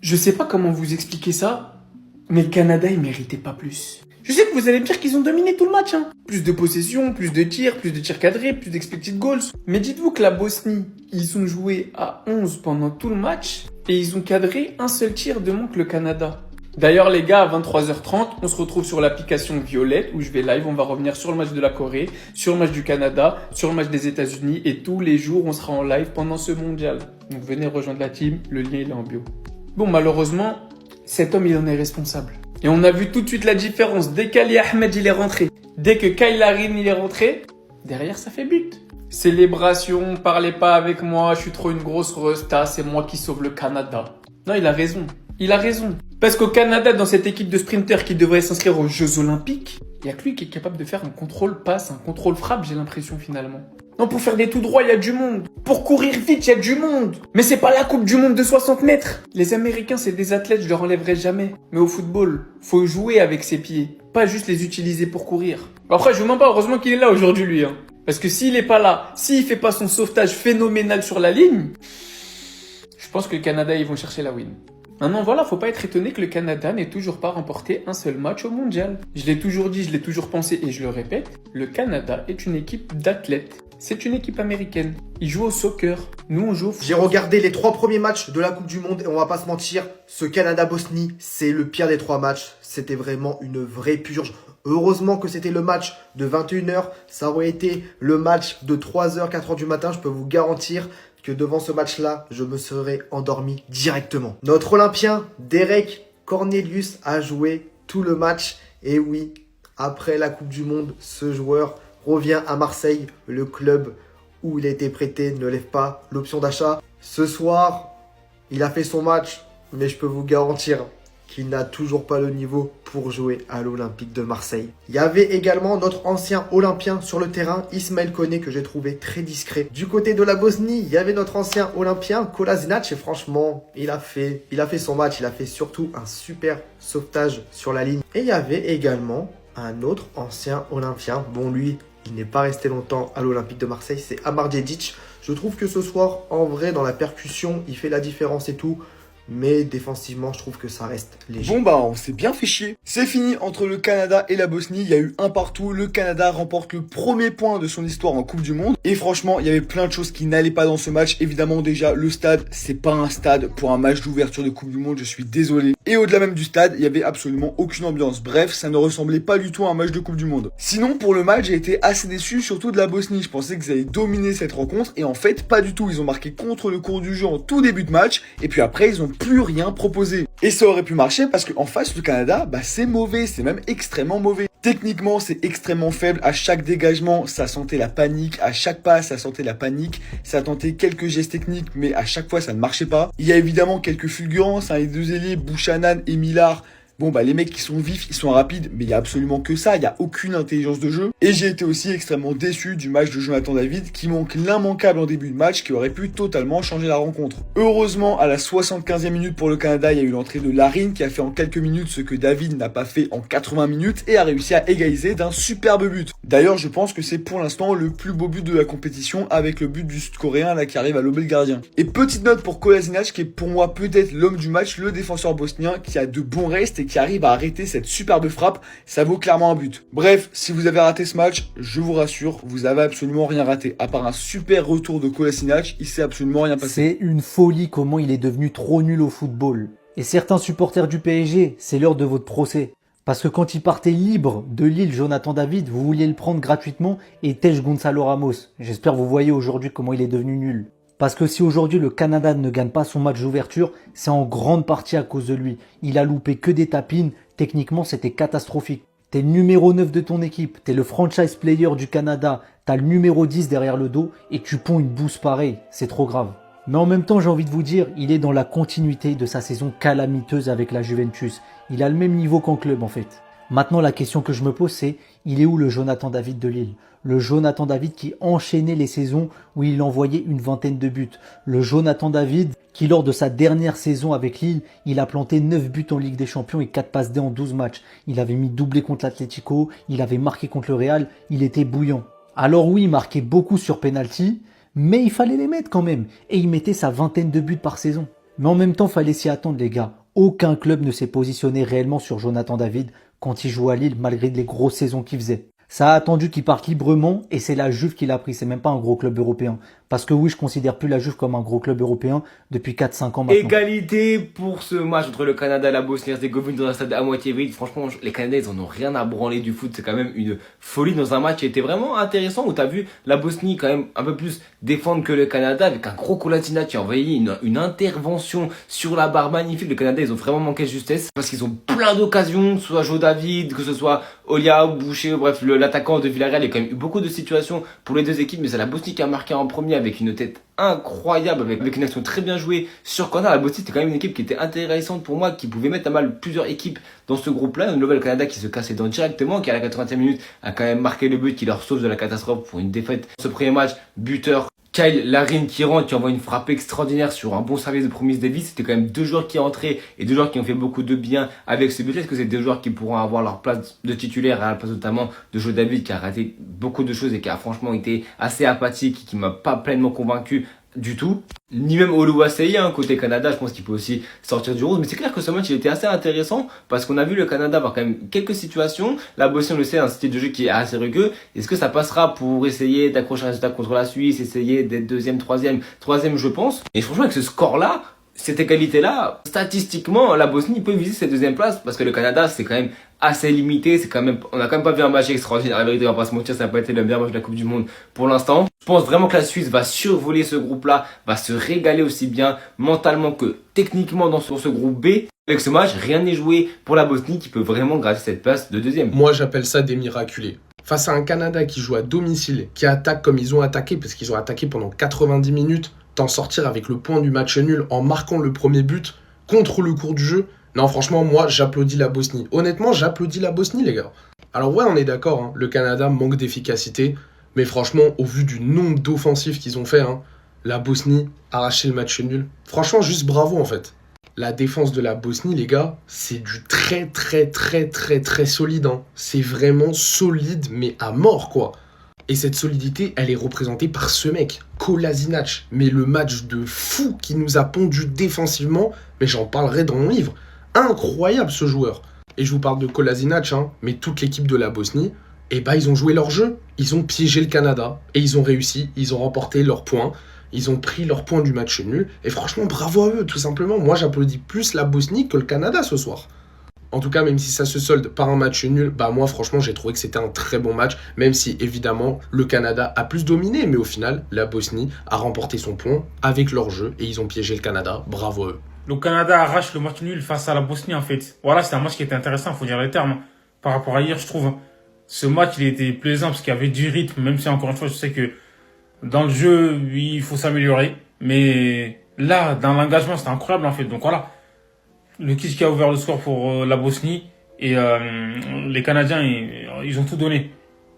Je sais pas comment vous expliquer ça, mais le Canada, il méritait pas plus. Je sais que vous allez me dire qu'ils ont dominé tout le match, hein. Plus de possession, plus de tirs cadrés, plus d'expected goals. Mais dites-vous que la Bosnie, ils ont joué à 11 pendant tout le match et ils ont cadré un seul tir de moins que le Canada. D'ailleurs, les gars, à 23h30, on se retrouve sur l'application Violette où je vais live. On va revenir sur le match de la Corée, sur le match du Canada, sur le match des États-Unis et tous les jours, on sera en live pendant ce mondial. Donc venez rejoindre la team, le lien il est en bio. Bon, malheureusement, cet homme, il en est responsable. Et on a vu tout de suite la différence. Dès qu'Ali Ahmed, il est rentré, dès que Kyle Larin, il est rentré, derrière, ça fait but. Célébration, parlez pas avec moi, je suis trop une grosse resta, c'est moi qui sauve le Canada. Non, il a raison. Il a raison. Parce qu'au Canada, dans cette équipe de sprinters qui devrait s'inscrire aux Jeux Olympiques, il y a que lui qui est capable de faire un contrôle passe, un contrôle frappe, j'ai l'impression finalement. Non, pour faire des tout droits, il y a du monde. Pour courir vite, il y a du monde. Mais c'est pas la Coupe du Monde de 60 mètres. Les Américains, c'est des athlètes, je leur enlèverai jamais. Mais au football, faut jouer avec ses pieds. Pas juste les utiliser pour courir. Après, je vous mens pas, heureusement qu'il est là aujourd'hui, lui. Hein. Parce que s'il est pas là, s'il fait pas son sauvetage phénoménal sur la ligne, je pense que le Canada, ils vont chercher la win. Maintenant, voilà, faut pas être étonné que le Canada n'ait toujours pas remporté un seul match au mondial. Je l'ai toujours dit, je l'ai toujours pensé et je le répète, le Canada est une équipe d'athlètes. C'est une équipe américaine. Ils jouent au soccer. Nous, on joue au football. J'ai regardé les 3 premiers matchs de la Coupe du Monde et on va pas se mentir, ce Canada-Bosnie, c'est le pire des 3 matchs. C'était vraiment une vraie purge. Heureusement que c'était le match de 21h. Ça aurait été le match de 3h, 4h du matin. Je peux vous garantir que devant ce match-là, je me serais endormi directement. Notre Olympien, Derek Cornelius, a joué tout le match. Et oui, après la Coupe du Monde, ce joueur revient à Marseille. Le club où il a été prêté ne lève pas l'option d'achat. Ce soir, il a fait son match, mais je peux vous garantir qu'il n'a toujours pas le niveau pour jouer à l'Olympique de Marseille. Il y avait également notre ancien Olympien sur le terrain, Ismaël Koné, que j'ai trouvé très discret. Du côté de la Bosnie, il y avait notre ancien Olympien, Kolasinac, et franchement, il a fait son match. Il a fait surtout un super sauvetage sur la ligne. Et il y avait également un autre ancien Olympien. Bon, lui, il n'est pas resté longtemps à l'Olympique de Marseille, c'est Amar Djedic. Je trouve que ce soir, en vrai, dans la percussion, il fait la différence et tout. Mais défensivement, je trouve que ça reste léger. Bon bah, on s'est bien fait chier. C'est fini entre le Canada et la Bosnie. Il y a eu un partout. Le Canada remporte le premier point de son histoire en Coupe du Monde. Et franchement, il y avait plein de choses qui n'allaient pas dans ce match. Évidemment, déjà, le stade, c'est pas un stade pour un match d'ouverture de Coupe du Monde. Je suis désolé. Et au-delà même du stade, il y avait absolument aucune ambiance. Bref, ça ne ressemblait pas du tout à un match de Coupe du Monde. Sinon, pour le match, j'ai été assez déçu, surtout de la Bosnie. Je pensais qu'ils allaient dominer cette rencontre. Et en fait, pas du tout. Ils ont marqué contre le cours du jeu en tout début de match. Et puis après, ils ont plus rien proposé. Et ça aurait pu marcher parce qu'en face, le Canada, bah c'est mauvais, c'est même extrêmement mauvais. Techniquement, c'est extrêmement faible. À chaque dégagement, ça sentait la panique. À chaque pas, ça sentait la panique. Ça tentait quelques gestes techniques, mais à chaque fois, ça ne marchait pas. Il y a évidemment quelques fulgurances, hein, les deux ailiers, Buchanan et Millar. Bon bah les mecs qui sont vifs, ils sont rapides, mais il y a absolument que ça, il y a aucune intelligence de jeu. Et j'ai été aussi extrêmement déçu du match de Jonathan David qui manque l'immanquable en début de match qui aurait pu totalement changer la rencontre. Heureusement, à la 75e minute pour le Canada, il y a eu l'entrée de Larin qui a fait en quelques minutes ce que David n'a pas fait en 80 minutes et a réussi à égaliser d'un superbe but. D'ailleurs, je pense que c'est pour l'instant le plus beau but de la compétition avec le but du Sud-Coréen là qui arrive à lober le gardien. Et petite note pour Kolasinac qui est pour moi peut-être l'homme du match, le défenseur bosnien qui a de bons restes et qui arrive à arrêter cette superbe frappe, ça vaut clairement un but. Bref, si vous avez raté ce match, je vous rassure, vous avez absolument rien raté. À part un super retour de Kolasinac, il s'est absolument rien passé. C'est une folie comment il est devenu trop nul au football. Et certains supporters du PSG, c'est l'heure de votre procès. Parce que quand il partait libre de Lille, Jonathan David, vous vouliez le prendre gratuitement et Tej Gonzalo Ramos. J'espère que vous voyez aujourd'hui comment il est devenu nul. Parce que si aujourd'hui le Canada ne gagne pas son match d'ouverture, c'est en grande partie à cause de lui. Il a loupé que des tapines, techniquement c'était catastrophique. T'es le numéro 9 de ton équipe, t'es le franchise player du Canada, t'as le numéro 10 derrière le dos et tu ponds une bouse pareille, c'est trop grave. Mais en même temps j'ai envie de vous dire, il est dans la continuité de sa saison calamiteuse avec la Juventus. Il a le même niveau qu'en club en fait. Maintenant la question que je me pose c'est, il est où le Jonathan David de Lille ? Le Jonathan David qui enchaînait les saisons où il envoyait une vingtaine de buts. Le Jonathan David qui lors de sa dernière saison avec Lille, il a planté 9 buts en Ligue des Champions et 4 passes D en 12 matchs. Il avait mis doublé contre l'Atlético, il avait marqué contre le Real, il était bouillant. Alors oui, il marquait beaucoup sur penalty, mais il fallait les mettre quand même. Et il mettait sa vingtaine de buts par saison. Mais en même temps, fallait s'y attendre les gars. Aucun club ne s'est positionné réellement sur Jonathan David quand il jouait à Lille malgré les grosses saisons qu'il faisait. Ça a attendu qu'il parte librement et c'est la Juve qui l'a pris, c'est même pas un gros club européen. Parce que oui, je considère plus la Juve comme un gros club européen depuis 4-5 ans maintenant. Égalité pour ce match entre le Canada et la Bosnie-Herzégovine dans un stade à moitié vide. Franchement, les Canadiens, ils en ont rien à branler du foot. C'est quand même une folie dans un match qui était vraiment intéressant où t'as vu la Bosnie quand même un peu plus défendre que le Canada avec un gros Kolasinac qui a envoyé une intervention sur la barre magnifique. Le Canada, ils ont vraiment manqué de justesse parce qu'ils ont plein d'occasions, que ce soit Joe David, que ce soit Olia, Boucher, bref, l'attaquant de Villarreal. Il y a quand même eu beaucoup de situations pour les deux équipes, mais c'est la Bosnie qui a marqué en premier avec une tête incroyable, avec une action très bien jouée sur corner. La Bosnie, c'était quand même une équipe qui était intéressante pour moi, qui pouvait mettre à mal plusieurs équipes dans ce groupe-là. Une nouvelle Canada qui se casse les dents directement, qui à la 80e minute a quand même marqué le but qui leur sauve de la catastrophe pour une défaite. Ce premier match, buteur Kyle Larin qui rentre, qui envoie une frappe extraordinaire sur un bon service de Promise Davis. C'était quand même deux joueurs qui entraient et deux joueurs qui ont fait beaucoup de bien avec ce but. Est-ce que c'est deux joueurs qui pourront avoir leur place de titulaire à la place notamment de Joe David qui a raté beaucoup de choses et qui a franchement été assez apathique et qui m'a pas pleinement convaincu du tout, ni même Oluwaseyi, côté Canada, je pense qu'il peut aussi sortir du rose. Mais c'est clair que ce match il était assez intéressant parce qu'on a vu le Canada avoir quand même quelques situations. La Bosnie, on le sait, un style de jeu qui est assez rugueux. Est-ce que ça passera pour essayer d'accrocher un résultat contre la Suisse, essayer d'être deuxième, troisième, je pense. Et franchement, avec ce score-là, cette égalité-là, statistiquement, la Bosnie peut viser cette deuxième place parce que le Canada, c'est quand même assez limité. C'est quand même, on a quand même pas vu un match extraordinaire. La vérité, on va pas se mentir, ça n'a pas été le meilleur match de la Coupe du Monde pour l'instant. Je pense vraiment que la Suisse va survoler ce groupe-là, va se régaler aussi bien mentalement que techniquement dans ce groupe B. Avec ce match, rien n'est joué pour la Bosnie qui peut vraiment gratter cette place de deuxième. Moi, j'appelle ça des miraculés. Face à un Canada qui joue à domicile, qui attaque comme ils ont attaqué, parce qu'ils ont attaqué pendant 90 minutes, t'en sortir avec le point du match nul en marquant le premier but contre le cours du jeu. Non, franchement, moi, j'applaudis la Bosnie. Honnêtement, j'applaudis la Bosnie, les gars. Alors ouais, on est d'accord, le Canada manque d'efficacité, mais franchement, au vu du nombre d'offensifs qu'ils ont fait, la Bosnie arracher le match nul. Franchement, juste bravo, en fait. La défense de la Bosnie, les gars, c'est du très solide. C'est vraiment solide, mais à mort, quoi. Et cette solidité, elle est représentée par ce mec, Kolasinac. Mais le match de fou qui nous a pondu défensivement, mais j'en parlerai dans mon livre. Incroyable ce joueur. Et je vous parle de Kolasinac, mais toute l'équipe de la Bosnie, ils ont joué leur jeu. Ils ont piégé le Canada et ils ont réussi. Ils ont remporté leurs points. Ils ont pris leurs points du match nul. Et franchement, bravo à eux, tout simplement. Moi, j'applaudis plus la Bosnie que le Canada ce soir. En tout cas, même si ça se solde par un match nul, moi franchement j'ai trouvé que c'était un très bon match, même si évidemment le Canada a plus dominé, mais au final la Bosnie a remporté son point avec leur jeu et ils ont piégé le Canada, bravo à eux. Le Canada arrache le match nul face à la Bosnie en fait. Voilà, c'est un match qui était intéressant, faut dire les termes. Par rapport à hier, je trouve, ce match il était plaisant parce qu'il y avait du rythme, même si encore une fois je sais que dans le jeu il faut s'améliorer, mais là dans l'engagement c'était incroyable en fait, donc voilà. Le Kitsch qui a ouvert le score pour la Bosnie et les Canadiens, ils ont tout donné.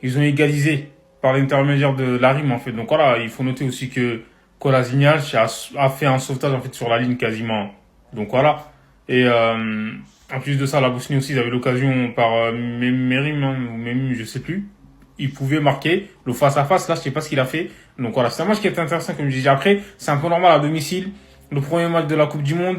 Ils ont égalisé par l'intermédiaire de Larin en fait. Donc voilà, il faut noter aussi que Kolasinac a fait un sauvetage en fait sur la ligne quasiment. Donc voilà. Et en plus de ça, la Bosnie aussi, ils avaient l'occasion par Merim ou Memim, je sais plus. Il pouvait marquer le face-à-face. Là, je sais pas ce qu'il a fait. Donc voilà, c'est un match qui est intéressant comme je disais. Après, c'est un peu normal à domicile. Le premier match de la Coupe du Monde.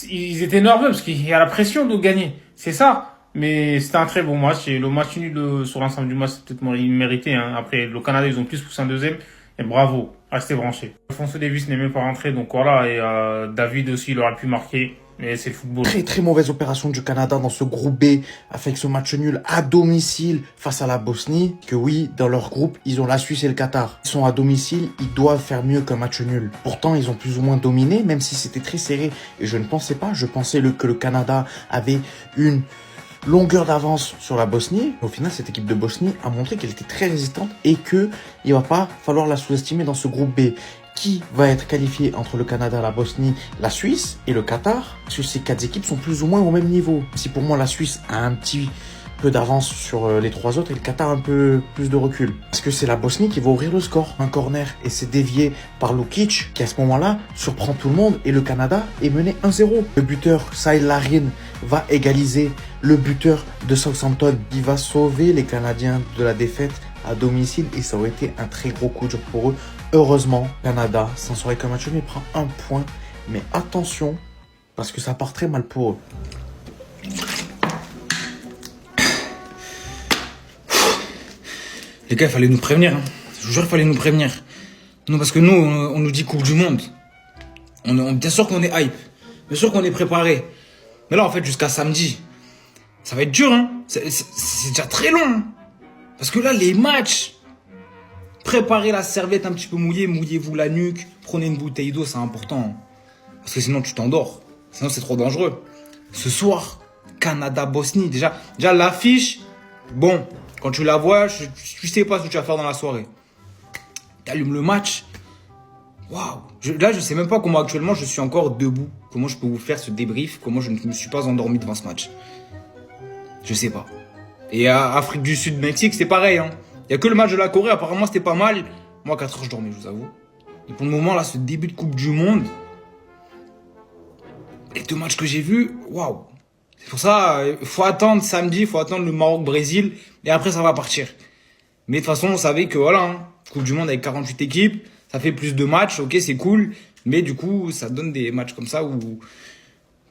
Ils étaient nerveux parce qu'il y a la pression de gagner. C'est ça. Mais c'était un très bon match. Et le match nul sur l'ensemble du match, c'est peut-être mérité. Après, le Canada, ils ont plus poussé un deuxième. Et bravo. Restez branchés. Alphonso Davies n'est même pas rentré. Donc voilà. Et David aussi, il aurait pu marquer. Mais c'est le football. Très mauvaise opération du Canada dans ce groupe B avec ce match nul à domicile face à la Bosnie. Que oui, dans leur groupe, ils ont la Suisse et le Qatar. Ils sont à domicile, ils doivent faire mieux qu'un match nul. Pourtant, ils ont plus ou moins dominé, même si c'était très serré. Et je ne pensais pas, je pensais que le Canada avait une longueur d'avance sur la Bosnie. Au final, cette équipe de Bosnie a montré qu'elle était très résistante et que il va pas falloir la sous-estimer dans ce groupe B. Qui va être qualifié entre le Canada, la Bosnie, la Suisse et le Qatar? Parce que ces quatre équipes sont plus ou moins au même niveau. Si pour moi la Suisse a un petit peu d'avance sur les trois autres et le Qatar un peu plus de recul. Parce que c'est la Bosnie qui va ouvrir le score. Un corner et c'est dévié par Lukic qui à ce moment-là surprend tout le monde et le Canada est mené 1-0. Le buteur Kyle Larin va égaliser le buteur de Southampton. Il va sauver les Canadiens de la défaite à domicile et ça aurait été un très gros coup dur pour eux. Heureusement, Canada s'en serait comme match nul, il prend un point Mais attention, parce que ça part très mal pour eux. Les gars, il fallait nous prévenir. Hein. Je vous jure, il fallait nous prévenir. Non, parce que nous, on nous dit Coupe du Monde. Bien sûr qu'on est hype. Bien sûr qu'on est préparé. Mais là, en fait, jusqu'à samedi, ça va être dur. Hein. C'est déjà très long. Hein. Parce que là, les matchs, préparez la serviette un petit peu mouillée, mouillez-vous la nuque, prenez une bouteille d'eau, c'est important. Hein. Parce que sinon, tu t'endors. Sinon, c'est trop dangereux. Ce soir, Canada-Bosnie. Déjà l'affiche, bon, quand tu la vois, tu sais pas ce que tu vas faire dans la soirée. Tu allumes le match. Waouh. Là, je sais même pas comment actuellement je suis encore debout. Comment je peux vous faire ce débrief. Comment je ne me suis pas endormi devant ce match. Je sais pas. Et à Afrique du Sud, Mexique, c'est pareil. Hein. Il y a que le match de la Corée. Apparemment, c'était pas mal. Moi, 4 heures, je dormais, je vous avoue. Et pour le moment, là, ce début de Coupe du Monde, les 2 matchs que j'ai vus, waouh. C'est pour ça, il faut attendre samedi, il faut attendre le Maroc-Brésil. Et après, ça va partir. Mais de toute façon, on savait que voilà, hein, Coupe du Monde avec 48 équipes, ça fait plus de matchs, ok, c'est cool. Mais du coup, ça donne des matchs comme ça où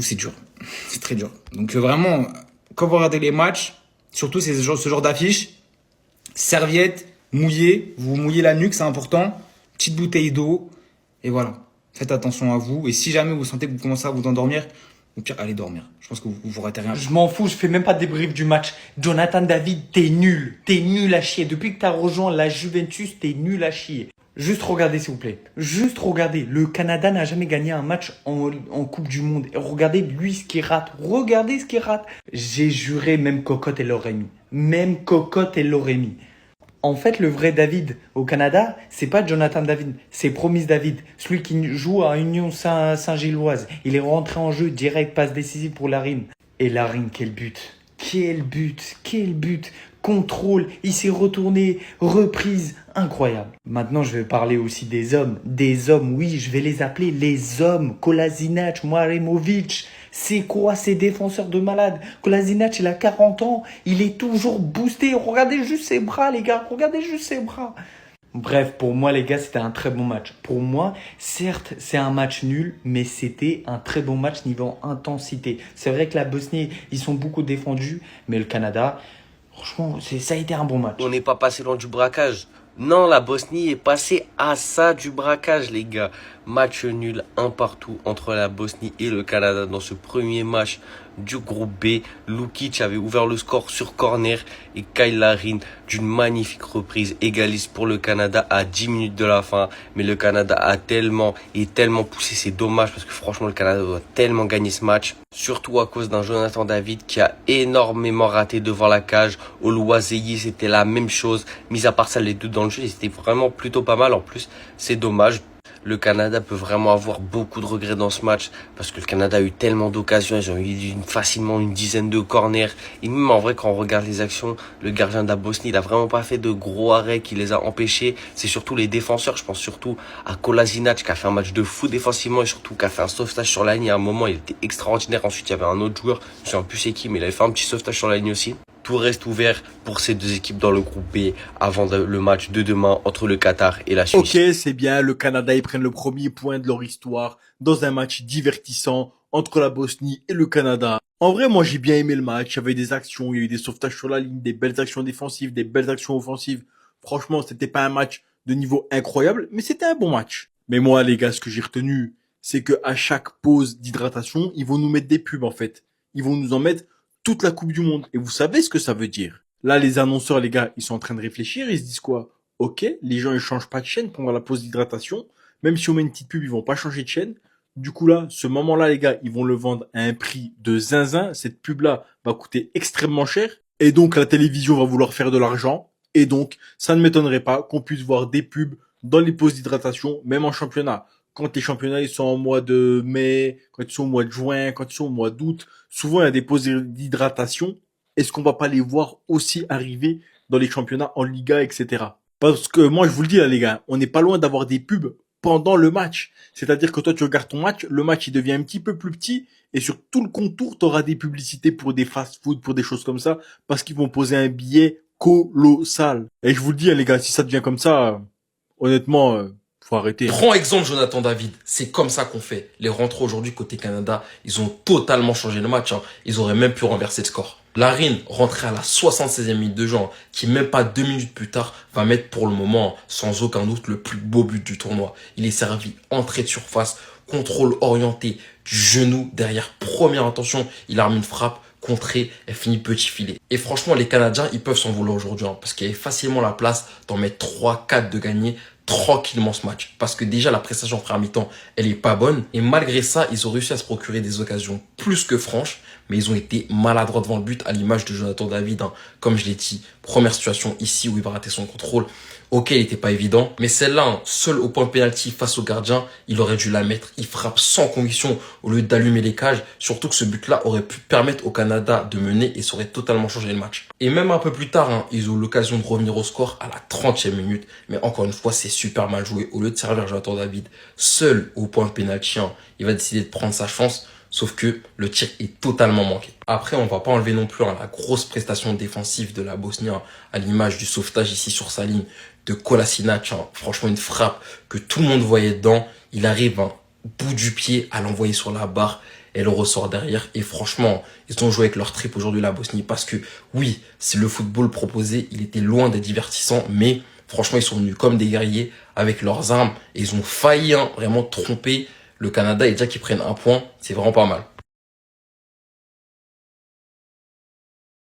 c'est dur. C'est très dur. Donc vraiment, quand vous regardez les matchs, surtout ce genre d'affiches, serviette, mouillée, vous mouillez la nuque, c'est important. Petite bouteille d'eau. Et voilà. Faites attention à vous. Et si jamais vous sentez que vous commencez à vous endormir, au pire, allez dormir. Je pense que vous ratez rien. Je m'en fous, je fais même pas de débrief du match. Jonathan David, t'es nul. T'es nul à chier. Depuis que t'as rejoint la Juventus, t'es nul à chier. Juste regardez, s'il vous plaît. Juste regardez. Le Canada n'a jamais gagné un match en Coupe du Monde. Et regardez lui ce qu'il rate. Regardez ce qu'il rate. J'ai juré, même Cocotte, elle l'aurait mis. Même Cocotte, elle l'aurait mis. En fait, le vrai David au Canada, c'est pas Jonathan David, c'est Promise David, celui qui joue à Union Saint-Gilloise. Il est rentré en jeu direct, passe décisive pour Larine. Et Larine, quel but! Quel but! Quel but! Contrôle, il s'est retourné, reprise, incroyable. Maintenant, je vais parler aussi des hommes. Des hommes, oui, je vais les appeler les hommes. Kolasinac, Maremovic. C'est quoi ces défenseurs de malade? Kolasinac, il a 40 ans, il est toujours boosté. Regardez juste ses bras, les gars. Regardez juste ses bras. Bref, pour moi, les gars, c'était un très bon match. Pour moi, certes, c'est un match nul, mais c'était un très bon match niveau intensité. C'est vrai que la Bosnie, ils sont beaucoup défendus, mais le Canada, franchement, ça a été un bon match. On n'est pas passé loin du braquage. Non, la Bosnie est passée à ça du braquage, les gars. Match nul, un partout entre la Bosnie et le Canada dans ce premier match du groupe B. Lukic avait ouvert le score sur corner et Kyle Larin d'une magnifique reprise égalise pour le Canada à 10 minutes de la fin. Mais le Canada a tellement poussé, c'est dommage parce que franchement le Canada doit tellement gagner ce match. Surtout à cause d'un Jonathan David qui a énormément raté devant la cage. Au Loiseilly, c'était la même chose. Mis à part ça, les deux dans le jeu, c'était vraiment plutôt pas mal. En plus, c'est dommage. Le Canada peut vraiment avoir beaucoup de regrets dans ce match parce que le Canada a eu tellement d'occasions, ils ont eu facilement une dizaine de corners et même en vrai quand on regarde les actions, le gardien de la Bosnie il a vraiment pas fait de gros arrêts qui les a empêchés, c'est surtout les défenseurs, je pense surtout à Kolasinac qui a fait un match de fou défensivement et surtout qui a fait un sauvetage sur la ligne à un moment, il était extraordinaire, ensuite il y avait un autre joueur, je sais plus c'est qui mais il avait fait un petit sauvetage sur la ligne aussi. Tout reste ouvert pour ces deux équipes dans le groupe B avant le match de demain entre le Qatar et la Suisse. Ok, c'est bien, le Canada, ils prennent le premier point de leur histoire dans un match divertissant entre la Bosnie et le Canada. En vrai, moi, j'ai bien aimé le match. Il y avait des actions, il y a eu des sauvetages sur la ligne, des belles actions défensives, des belles actions offensives. Franchement, c'était pas un match de niveau incroyable, mais c'était un bon match. Mais moi, les gars, ce que j'ai retenu, c'est que à chaque pause d'hydratation, ils vont nous mettre des pubs, en fait. Ils vont nous en mettre toute la Coupe du Monde. Et vous savez ce que ça veut dire. Là, les annonceurs, les gars, ils sont en train de réfléchir. Ils se disent quoi? Ok, les gens, ils changent pas de chaîne pendant la pause d'hydratation. Même si on met une petite pub, ils vont pas changer de chaîne. Du coup, là, ce moment-là, les gars, ils vont le vendre à un prix de zinzin. Cette pub-là va coûter extrêmement cher. Et donc, la télévision va vouloir faire de l'argent. Et donc, ça ne m'étonnerait pas qu'on puisse voir des pubs dans les pauses d'hydratation, même en championnat. Quand les championnats ils sont en mois de mai, quand ils sont au mois de juin, quand ils sont au mois d'août, souvent il y a des pauses d'hydratation. Est-ce qu'on va pas les voir aussi arriver dans les championnats en Liga, etc. Parce que moi je vous le dis là les gars, on n'est pas loin d'avoir des pubs pendant le match. C'est-à-dire que toi tu regardes ton match, le match il devient un petit peu plus petit et sur tout le contour tu auras des publicités pour des fast-food, pour des choses comme ça, parce qu'ils vont poser un billet colossal. Et je vous le dis les gars, si ça devient comme ça, honnêtement... Faut arrêter. Prends exemple Jonathan David, c'est comme ça qu'on fait. Les rentrées aujourd'hui côté Canada, ils ont totalement changé le match. Ils auraient même pu renverser le score. Larin, rentré à la 76e minute de jeu, qui même pas 2 minutes plus tard va mettre pour le moment, sans aucun doute, le plus beau but du tournoi. Il est servi entrée de surface, contrôle orienté, du genou derrière, première intention, il a remis une frappe, contrée, elle finit petit filet. Et franchement, les Canadiens, ils peuvent s'en vouloir aujourd'hui, parce qu'il y avait facilement la place d'en mettre 3-4 de gagner tranquillement ce match. Parce que déjà, la prestation en première mi-temps, elle est pas bonne. Et malgré ça, ils ont réussi à se procurer des occasions plus que franches. Mais ils ont été maladroits devant le but, à l'image de Jonathan David. Comme je l'ai dit, première situation ici où il va rater son contrôle. Ok, il n'était pas évident. Mais celle-là, seul au point de pénalty face au gardien, il aurait dû la mettre. Il frappe sans conviction au lieu d'allumer les cages. Surtout que ce but-là aurait pu permettre au Canada de mener et ça aurait totalement changé le match. Et même un peu plus tard, ils ont eu l'occasion de revenir au score à la 30e minute. Mais encore une fois, c'est super mal joué. Au lieu de servir Jonathan David seul au point de pénalty, il va décider de prendre sa chance. Sauf que le tir est totalement manqué. Après, on va pas enlever non plus la grosse prestation défensive de la Bosnie, à l'image du sauvetage ici sur sa ligne de Kolasinac. Franchement, une frappe que tout le monde voyait dedans. Il arrive bout du pied à l'envoyer sur la barre. Elle ressort derrière. Et franchement, ils ont joué avec leur trip aujourd'hui, la Bosnie. Parce que oui, c'est le football proposé. Il était loin d'être divertissant. Mais franchement, ils sont venus comme des guerriers avec leurs armes. Et ils ont failli vraiment tromper le Canada. Et déjà qu'ils prennent un point, c'est vraiment pas mal.